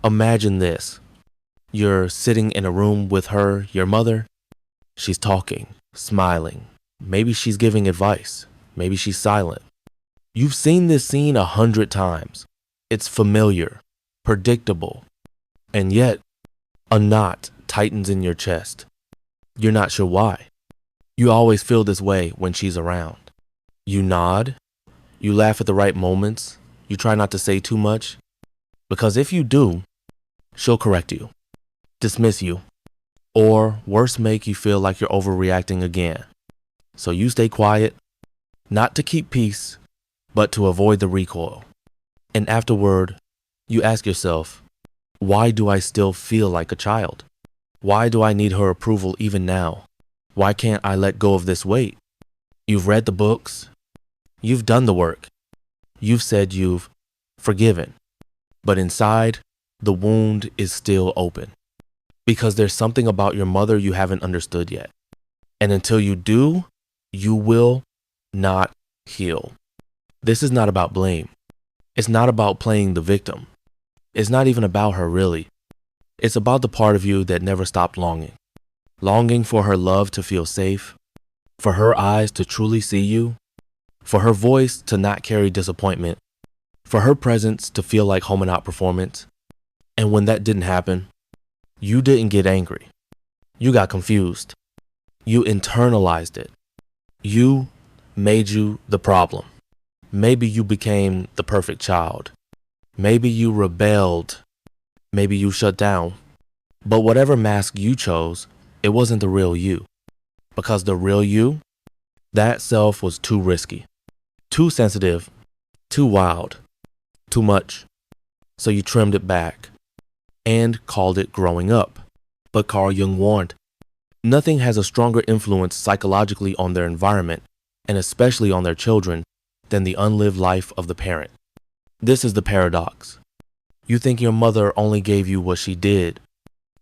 Imagine this. You're sitting in a room with her, your mother. She's talking, smiling. Maybe she's giving advice. Maybe she's silent. You've seen this scene 100 times. It's familiar, predictable, and yet a knot tightens in your chest. You're not sure why. You always feel this way when she's around. You nod. You laugh at the right moments. You try not to say too much. Because if you do, she'll correct you, dismiss you, or worse, make you feel like you're overreacting again. So you stay quiet, not to keep peace, but to avoid the recoil. And afterward, you ask yourself, why do I still feel like a child? Why do I need her approval even now? Why can't I let go of this weight? You've read the books. You've done the work. You've said you've forgiven. But inside, the wound is still open. Because there's something about your mother you haven't understood yet. And until you do, you will not heal. This is not about blame. It's not about playing the victim. It's not even about her really. It's about the part of you that never stopped longing. Longing for her love to feel safe, for her eyes to truly see you, for her voice to not carry disappointment, for her presence to feel like home and out performance. And when that didn't happen, you didn't get angry. You got confused. You internalized it. You made you the problem. Maybe you became the perfect child. Maybe you rebelled. Maybe you shut down. But whatever mask you chose, it wasn't the real you. Because the real you, that self was too risky, too sensitive, too wild, too much. So you trimmed it back and called it growing up. But Carl Jung warned, nothing has a stronger influence psychologically on their environment, and especially on their children, than the unlived life of the parent. This is the paradox. You think your mother only gave you what she did,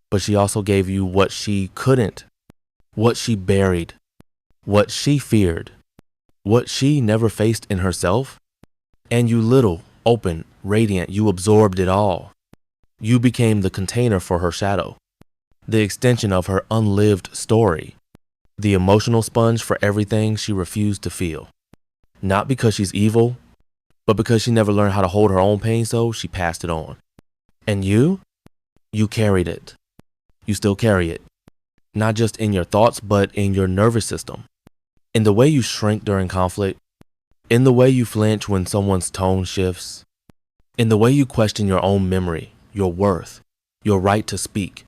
but she also gave you what she couldn't, what she buried, what she feared, what she never faced in herself. And you little, open, radiant, you absorbed it all. You became the container for her shadow, the extension of her unlived story, the emotional sponge for everything she refused to feel. Not because she's evil, but because she never learned how to hold her own pain, so she passed it on. And you carried it. You still carry it. Not just in your thoughts, but in your nervous system. In the way you shrink during conflict. In the way you flinch when someone's tone shifts. In the way you question your own memory, your worth, your right to speak.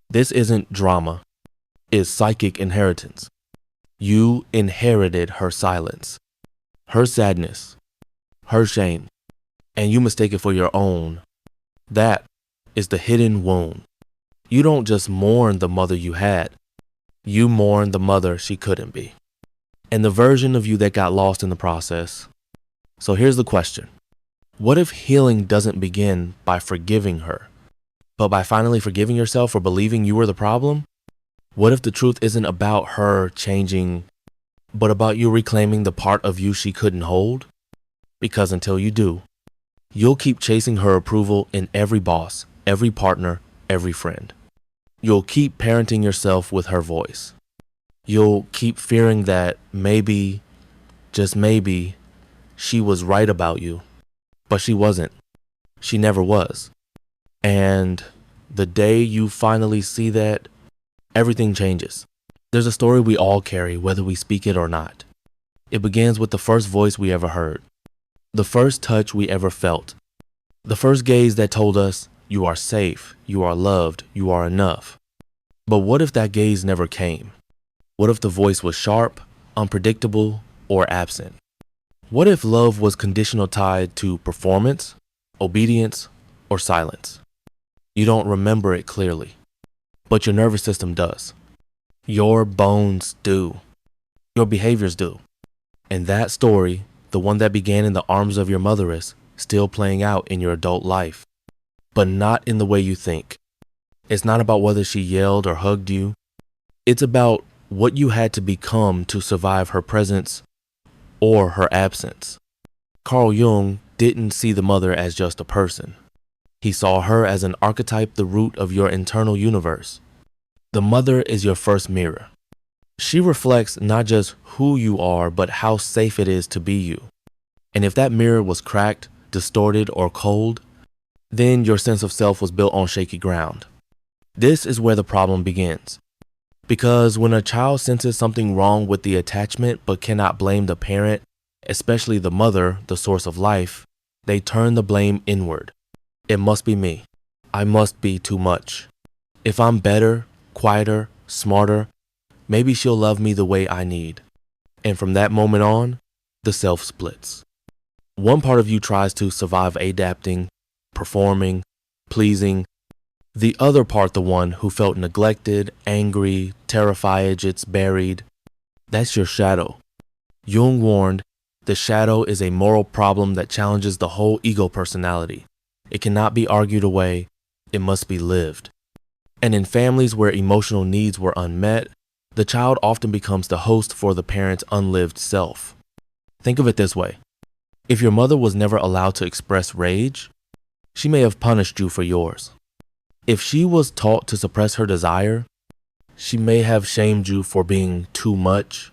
This isn't drama. It's psychic inheritance. You inherited her silence, her sadness, her shame, and you mistake it for your own. That is the hidden wound. You don't just mourn the mother you had. You mourn the mother she couldn't be, and the version of you that got lost in the process. So here's the question. What if healing doesn't begin by forgiving her, but by finally forgiving yourself for believing you were the problem? What if the truth isn't about her changing, but about you reclaiming the part of you she couldn't hold? Because until you do, you'll keep chasing her approval in every boss, every partner, every friend. You'll keep parenting yourself with her voice. You'll keep fearing that maybe, just maybe, she was right about you. But she wasn't. She never was. And the day you finally see that, everything changes. There's a story we all carry, whether we speak it or not. It begins with the first voice we ever heard, the first touch we ever felt, the first gaze that told us, you are safe, you are loved, you are enough. But what if that gaze never came? What if the voice was sharp, unpredictable, or absent? What if love was conditional tied to performance, obedience, or silence? You don't remember it clearly, but your nervous system does. Your bones do. Your behaviors do. And that story, the one that began in the arms of your mother, is still playing out in your adult life, but not in the way you think. It's not about whether she yelled or hugged you. It's about what you had to become to survive her presence or her absence. Carl Jung didn't see the mother as just a person. He saw her as an archetype, the root of your internal universe. The mother is your first mirror. She reflects not just who you are, but how safe it is to be you. And if that mirror was cracked, distorted, or cold, then your sense of self was built on shaky ground. This is where the problem begins. Because when a child senses something wrong with the attachment but cannot blame the parent, especially the mother, the source of life, they turn the blame inward. It must be me. I must be too much. If I'm better, quieter, smarter, maybe she'll love me the way I need. And from that moment on, the self splits. One part of you tries to survive adapting, performing, pleasing. The other part, the one who felt neglected, angry, terrified, it's buried. That's your shadow. Jung warned, the shadow is a moral problem that challenges the whole ego personality. It cannot be argued away. It must be lived. And in families where emotional needs were unmet, the child often becomes the host for the parent's unlived self. Think of it this way. If your mother was never allowed to express rage, she may have punished you for yours. If she was taught to suppress her desire, she may have shamed you for being too much.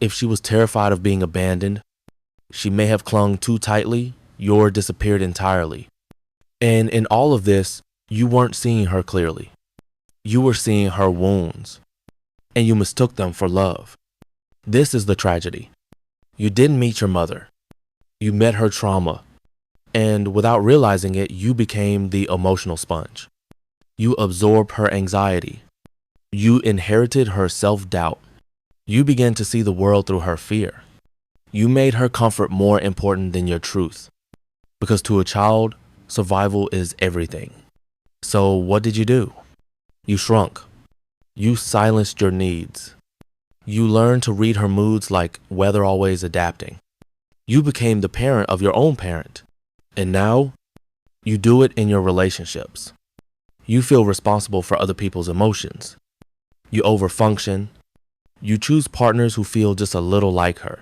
If she was terrified of being abandoned, she may have clung too tightly, yours disappeared entirely. And in all of this, you weren't seeing her clearly. You were seeing her wounds, and you mistook them for love. This is the tragedy. You didn't meet your mother. You met her trauma, and without realizing it, you became the emotional sponge. You absorbed her anxiety. You inherited her self-doubt. You began to see the world through her fear. You made her comfort more important than your truth. Because to a child, survival is everything. So what did you do? You shrunk. You silenced your needs. You learned to read her moods like weather always adapting. You became the parent of your own parent. And now, you do it in your relationships. You feel responsible for other people's emotions. You overfunction. You choose partners who feel just a little like her.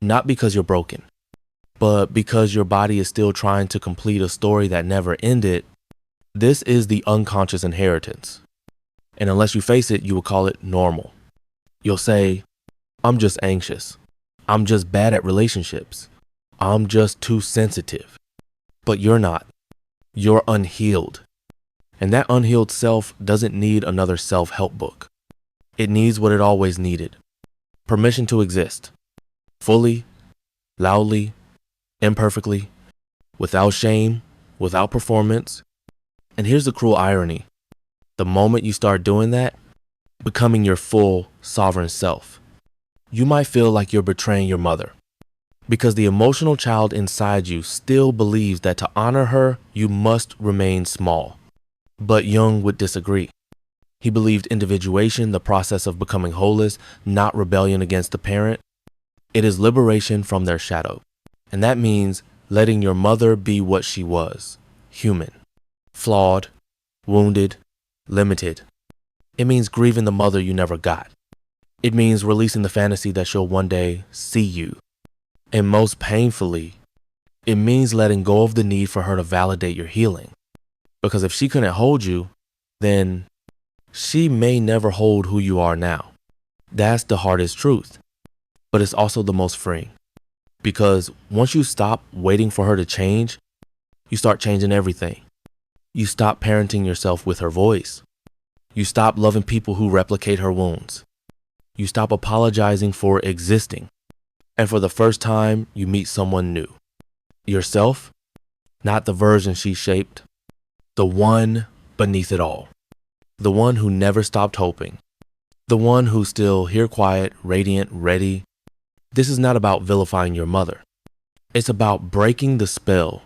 Not because you're broken, but because your body is still trying to complete a story that never ended. This is the unconscious inheritance. And unless you face it, you will call it normal. You'll say, I'm just anxious. I'm just bad at relationships. I'm just too sensitive. But you're not. You're unhealed. And that unhealed self doesn't need another self-help book. It needs what it always needed. Permission to exist. Fully, loudly, imperfectly, without shame, without performance. And here's the cruel irony. The moment you start doing that, becoming your full, sovereign self, you might feel like you're betraying your mother. Because the emotional child inside you still believes that to honor her, you must remain small. But Jung would disagree. He believed individuation, the process of becoming wholeness, not rebellion against the parent. It is liberation from their shadow. And that means letting your mother be what she was, human, flawed, wounded, limited. It means grieving the mother you never got. It means releasing the fantasy that she'll one day see you. And most painfully, it means letting go of the need for her to validate your healing. Because if she couldn't hold you, then she may never hold who you are now. That's the hardest truth. But it's also the most freeing. Because once you stop waiting for her to change, you start changing everything. You stop parenting yourself with her voice. You stop loving people who replicate her wounds. You stop apologizing for existing. And for the first time, you meet someone new. Yourself, not the version she shaped. The one beneath it all. The one who never stopped hoping. The one who's still here quiet, radiant, ready. This is not about vilifying your mother. It's about breaking the spell.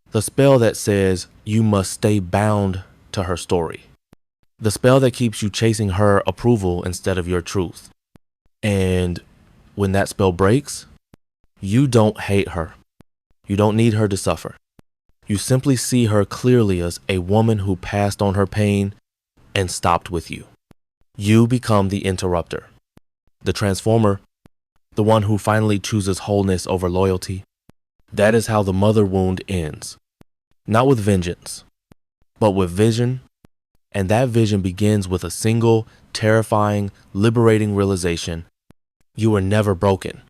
The spell that says you must stay bound to her story. The spell that keeps you chasing her approval instead of your truth. And when that spell breaks, you don't hate her. You don't need her to suffer. You simply see her clearly as a woman who passed on her pain and stopped with you. You become the interrupter, the transformer, the one who finally chooses wholeness over loyalty. That is how the mother wound ends. Not with vengeance, but with vision. And that vision begins with a single, terrifying, liberating realization. You were never broken.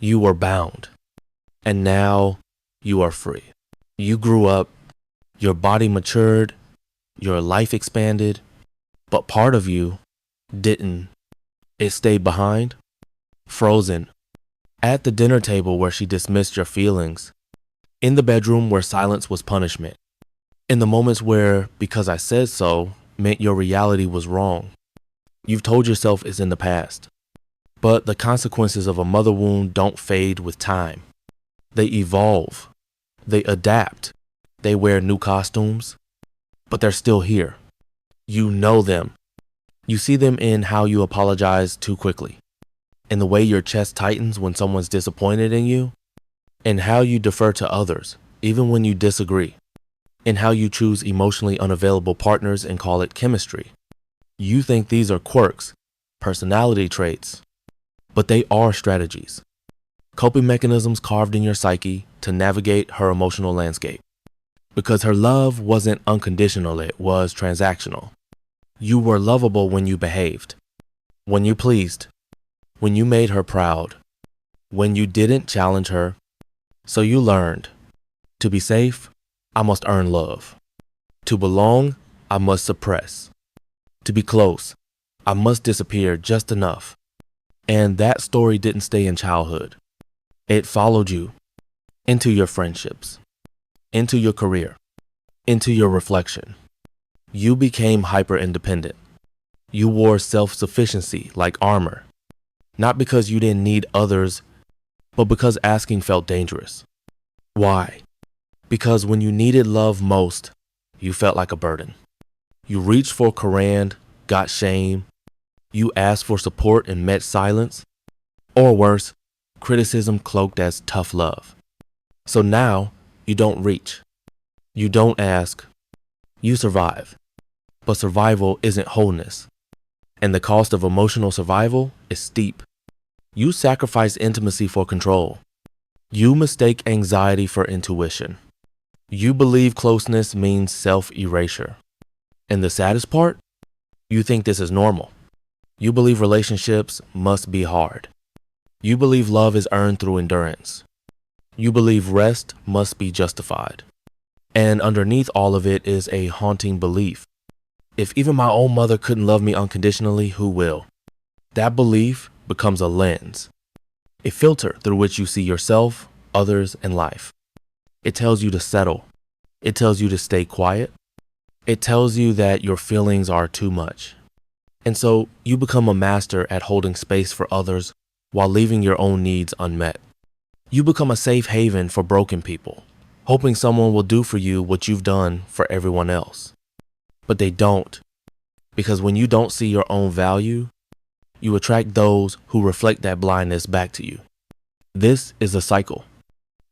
You were bound. And now you are free. You grew up, your body matured, your life expanded, but part of you didn't. It stayed behind, frozen, at the dinner table where she dismissed your feelings, in the bedroom where silence was punishment, in the moments where because I said so meant your reality was wrong. You've told yourself it's in the past. But the consequences of a mother wound don't fade with time. They evolve. They adapt. They wear new costumes. But they're still here. You know them. You see them in how you apologize too quickly, in the way your chest tightens when someone's disappointed in you, in how you defer to others, even when you disagree, in how you choose emotionally unavailable partners and call it chemistry. You think these are quirks, personality traits, but they are strategies, coping mechanisms carved in your psyche to navigate her emotional landscape. Because her love wasn't unconditional, it was transactional. You were lovable when you behaved, when you pleased, when you made her proud, when you didn't challenge her. So you learned, to be safe, I must earn love. To belong, I must suppress. To be close, I must disappear just enough. And that story didn't stay in childhood. It followed you into your friendships, into your career, into your reflection. You became hyper-independent. You wore self-sufficiency like armor, not because you didn't need others, but because asking felt dangerous. Why? Because when you needed love most, you felt like a burden. You reached for command, got shame. You asked for support and met silence. Or worse, criticism cloaked as tough love. So now, you don't reach. You don't ask. You survive. But survival isn't wholeness. And the cost of emotional survival is steep. You sacrifice intimacy for control. You mistake anxiety for intuition. You believe closeness means self-erasure. And the saddest part? You think this is normal. You believe relationships must be hard. You believe love is earned through endurance. You believe rest must be justified. And underneath all of it is a haunting belief. If even my own mother couldn't love me unconditionally, who will? That belief becomes a lens, a filter through which you see yourself, others, and life. It tells you to settle. It tells you to stay quiet. It tells you that your feelings are too much. And so you become a master at holding space for others while leaving your own needs unmet. You become a safe haven for broken people, hoping someone will do for you what you've done for everyone else. But they don't, because when you don't see your own value, you attract those who reflect that blindness back to you. This is a cycle,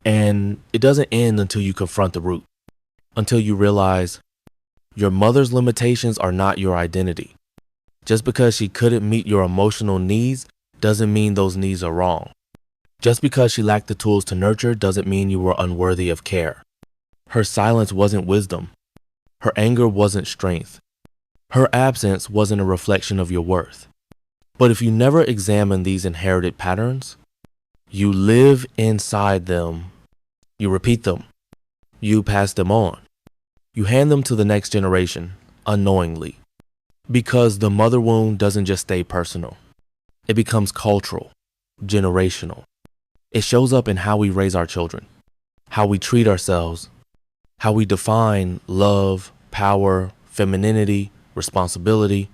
and it doesn't end until you confront the root, until you realize your mother's limitations are not your identity. Just because she couldn't meet your emotional needs doesn't mean those needs are wrong. Just because she lacked the tools to nurture doesn't mean you were unworthy of care. Her silence wasn't wisdom. Her anger wasn't strength. Her absence wasn't a reflection of your worth. But if you never examine these inherited patterns, you live inside them. You repeat them. You pass them on. You hand them to the next generation, unknowingly. Because the mother wound doesn't just stay personal. It becomes cultural, generational. It shows up in how we raise our children, how we treat ourselves, how we define love, power, femininity, responsibility.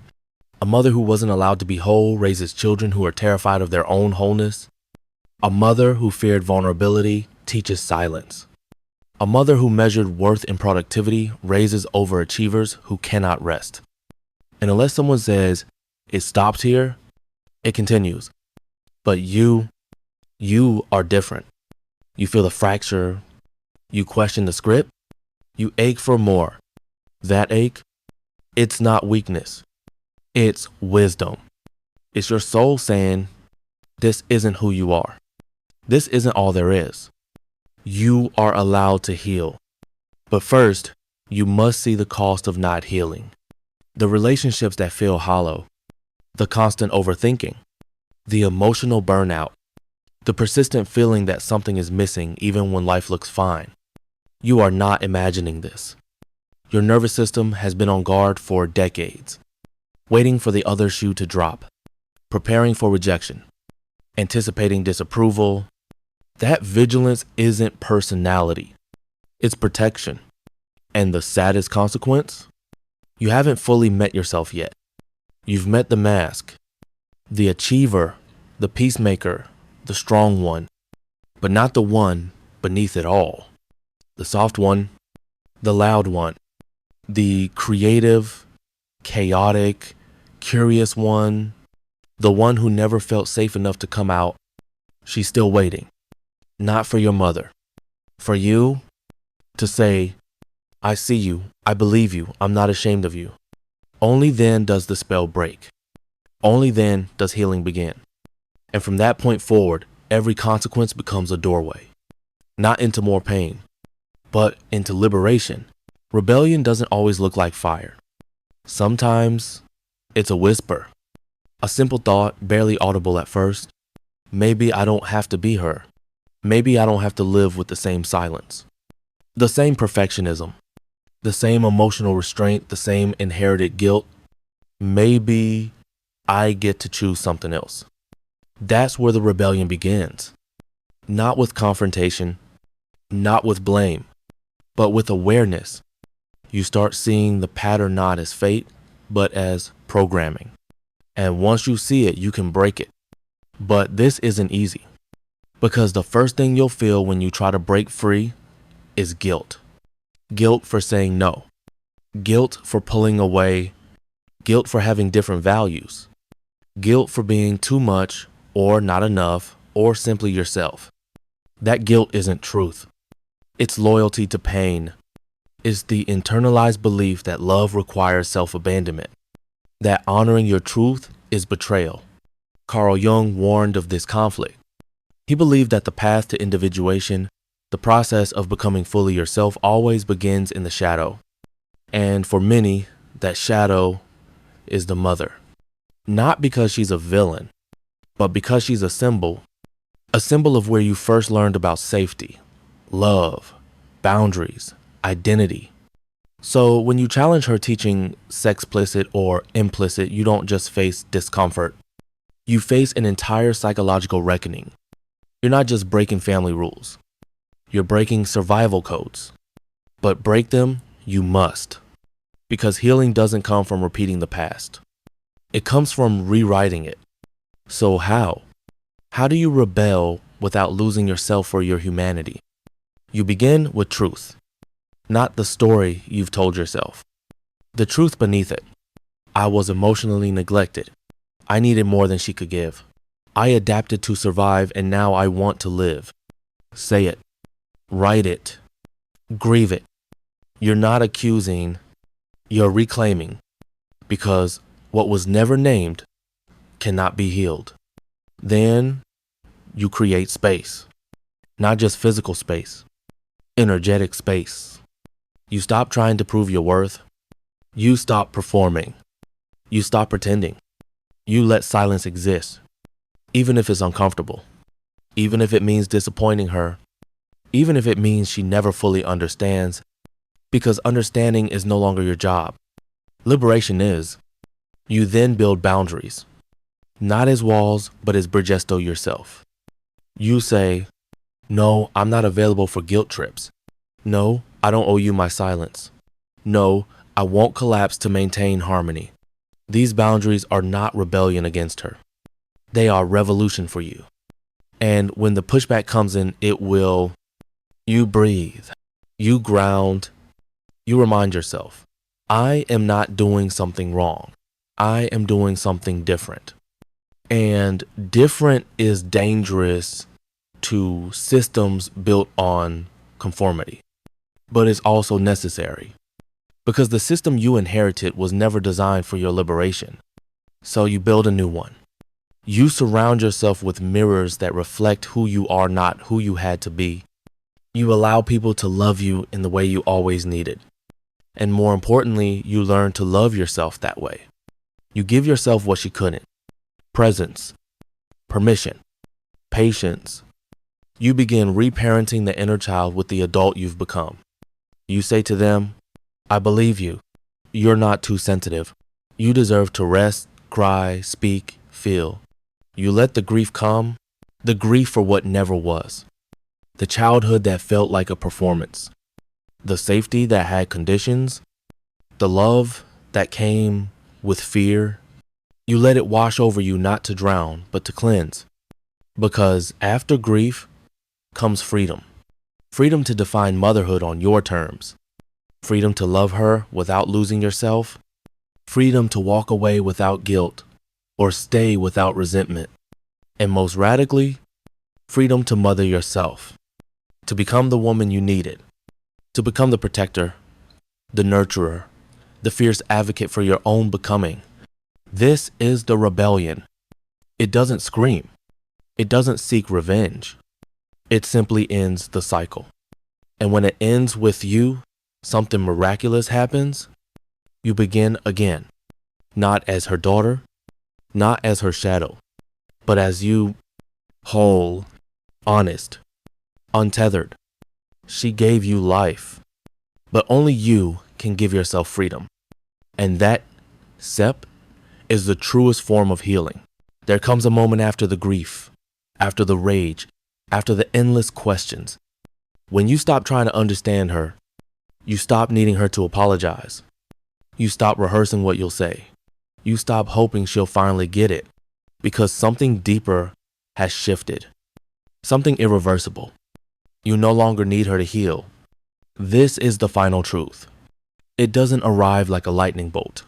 A mother who wasn't allowed to be whole raises children who are terrified of their own wholeness. A mother who feared vulnerability teaches silence. A mother who measured worth in productivity raises overachievers who cannot rest. And unless someone says, it stops here, it continues. But you are different. You feel the fracture. You question the script. You ache for more. That ache, it's not weakness. It's wisdom. It's your soul saying, this isn't who you are. This isn't all there is. You are allowed to heal. But first, you must see the cost of not healing. The relationships that feel hollow, the constant overthinking, the emotional burnout, the persistent feeling that something is missing even when life looks fine. You are not imagining this. Your nervous system has been on guard for decades, waiting for the other shoe to drop, preparing for rejection, anticipating disapproval. That vigilance isn't personality, it's protection. And the saddest consequence? You haven't fully met yourself yet. You've met the mask, the achiever, the peacemaker, the strong one, but not the one beneath it all. The soft one, the loud one, the creative, chaotic, curious one, the one who never felt safe enough to come out. She's still waiting. Not for your mother. For you to say, I see you, I believe you, I'm not ashamed of you. Only then does the spell break. Only then does healing begin. And from that point forward, every consequence becomes a doorway. Not into more pain, but into liberation. Rebellion doesn't always look like fire. Sometimes it's a whisper, a simple thought barely audible at first. Maybe I don't have to be her. Maybe I don't have to live with the same silence, the same perfectionism, the same emotional restraint, the same inherited guilt. Maybe I get to choose something else. That's where the rebellion begins. Not with confrontation, not with blame, but with awareness. You start seeing the pattern not as fate, but as programming. And once you see it, you can break it. But this isn't easy, because the first thing you'll feel when you try to break free is guilt. Guilt for saying no. Guilt for pulling away. Guilt for having different values. Guilt for being too much or not enough or simply yourself. That guilt isn't truth. It's loyalty to pain. It's the internalized belief that love requires self-abandonment, that honoring your truth is betrayal. Carl Jung warned of this conflict. He believed that the path to individuation, the process of becoming fully yourself, always begins in the shadow. And for many, that shadow is the mother. Not because she's a villain, but because she's a symbol of where you first learned about safety, love, boundaries, identity. So when you challenge her teaching sexplicit or implicit, you don't just face discomfort. You face an entire psychological reckoning. You're not just breaking family rules. You're breaking survival codes. But break them, you must. Because healing doesn't come from repeating the past. It comes from rewriting it. So how? How do you rebel without losing yourself or your humanity? You begin with truth, not the story you've told yourself. The truth beneath it. I was emotionally neglected. I needed more than she could give. I adapted to survive and now I want to live. Say it. Write it. Grieve it. You're not accusing, you're reclaiming. Because what was never named cannot be healed. Then you create space. Not just physical space. Energetic space. You stop trying to prove your worth. You stop performing. You stop pretending. You let silence exist, even if it's uncomfortable, even if it means disappointing her, even if it means she never fully understands, because understanding is no longer your job. Liberation is. You then build boundaries, not as walls, but as bridges to yourself. You say, no, I'm not available for guilt trips. No, I don't owe you my silence. No, I won't collapse to maintain harmony. These boundaries are not rebellion against her. They are revolution for you. And when the pushback comes in, you breathe, you ground, you remind yourself, I am not doing something wrong. I am doing something different. And different is dangerous to systems built on conformity, but it's also necessary. Because the system you inherited was never designed for your liberation. So you build a new one. You surround yourself with mirrors that reflect who you are, not who you had to be. You allow people to love you in the way you always needed. And more importantly, you learn to love yourself that way. You give yourself what she couldn't: presence, permission, patience. You begin reparenting the inner child with the adult you've become. You say to them, I believe you. You're not too sensitive. You deserve to rest, cry, speak, feel. You let the grief come, the grief for what never was. The childhood that felt like a performance. The safety that had conditions. The love that came with fear. You let it wash over you, not to drown, but to cleanse. Because after grief comes freedom. Freedom to define motherhood on your terms. Freedom to love her without losing yourself. Freedom to walk away without guilt or stay without resentment. And most radically, freedom to mother yourself. To become the woman you needed. To become the protector, the nurturer, the fierce advocate for your own becoming. This is the rebellion. It doesn't scream. It doesn't seek revenge. It simply ends the cycle. And when it ends with you, something miraculous happens. You begin again, not as her daughter, not as her shadow, but as you, whole, honest, untethered. She gave you life, but only you can give yourself freedom. And that, Sep, is the truest form of healing. There comes a moment after the grief, after the rage, after the endless questions. When you stop trying to understand her, you stop needing her to apologize. You stop rehearsing what you'll say. You stop hoping she'll finally get it, because something deeper has shifted, something irreversible. You no longer need her to heal. This is the final truth. It doesn't arrive like a lightning bolt.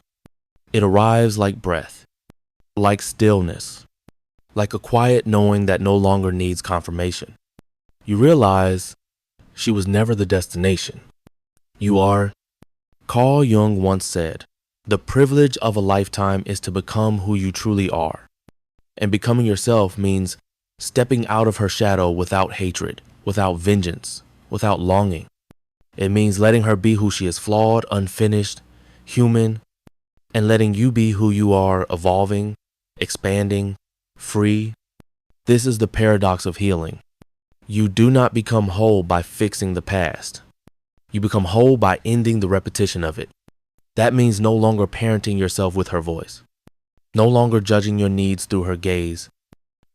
It arrives like breath, like stillness, like a quiet knowing that no longer needs confirmation. You realize she was never the destination. You are. Carl Jung once said, the privilege of a lifetime is to become who you truly are. And becoming yourself means stepping out of her shadow without hatred, without vengeance, without longing. It means letting her be who she is, flawed, unfinished, human, and letting you be who you are, evolving, expanding, free. This is the paradox of healing. You do not become whole by fixing the past. You become whole by ending the repetition of it. That means no longer parenting yourself with her voice, no longer judging your needs through her gaze,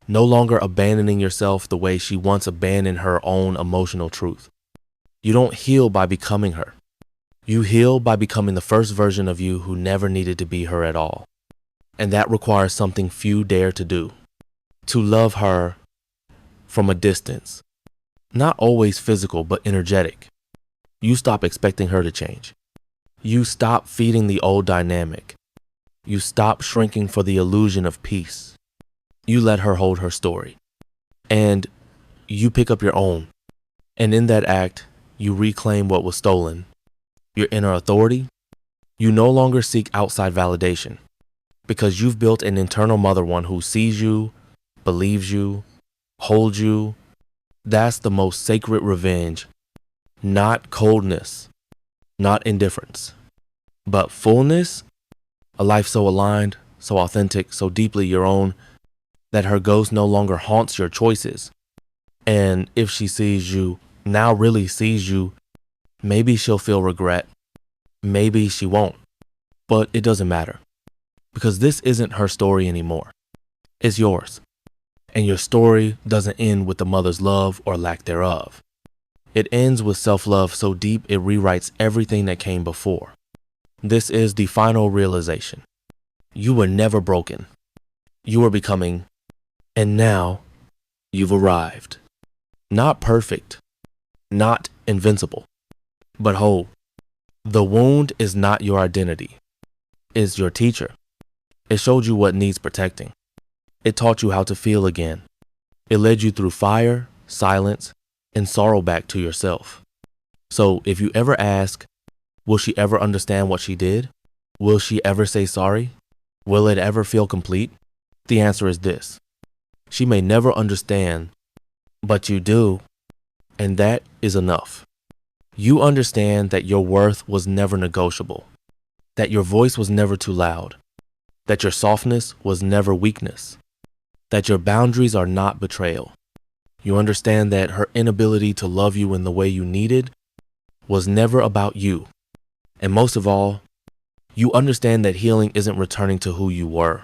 no longer abandoning yourself the way she once abandoned her own emotional truth. You don't heal by becoming her. You heal by becoming the first version of you who never needed to be her at all. And that requires something few dare to do. To love her from a distance. Not always physical, but energetic. You stop expecting her to change. You stop feeding the old dynamic. You stop shrinking for the illusion of peace. You let her hold her story. And you pick up your own. And in that act, you reclaim what was stolen. Your inner authority. You no longer seek outside validation, because you've built an internal mother one who sees you, believes you, holds you. That's the most sacred revenge. Not coldness, not indifference, but fullness. A life so aligned, so authentic, so deeply your own, that her ghost no longer haunts your choices. And if she sees you, now really sees you, maybe she'll feel regret. Maybe she won't. But it doesn't matter. Because this isn't her story anymore. It's yours. And your story doesn't end with the mother's love or lack thereof. It ends with self-love so deep it rewrites everything that came before. This is the final realization. You were never broken. You were becoming. And now, you've arrived. Not perfect. Not invincible. But whole. The wound is not your identity. It's your teacher. It showed you what needs protecting. It taught you how to feel again. It led you through fire, silence, and sorrow back to yourself. So if you ever ask, will she ever understand what she did? Will she ever say sorry? Will it ever feel complete? The answer is this. She may never understand, but you do. And that is enough. You understand that your worth was never negotiable, that your voice was never too loud, that your softness was never weakness, that your boundaries are not betrayal. You understand that her inability to love you in the way you needed was never about you. And most of all, you understand that healing isn't returning to who you were.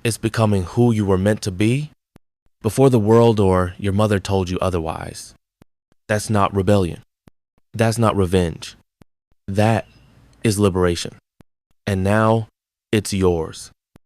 It's becoming who you were meant to be before the world or your mother told you otherwise. That's not rebellion. That's not revenge. That is liberation. And now it's yours.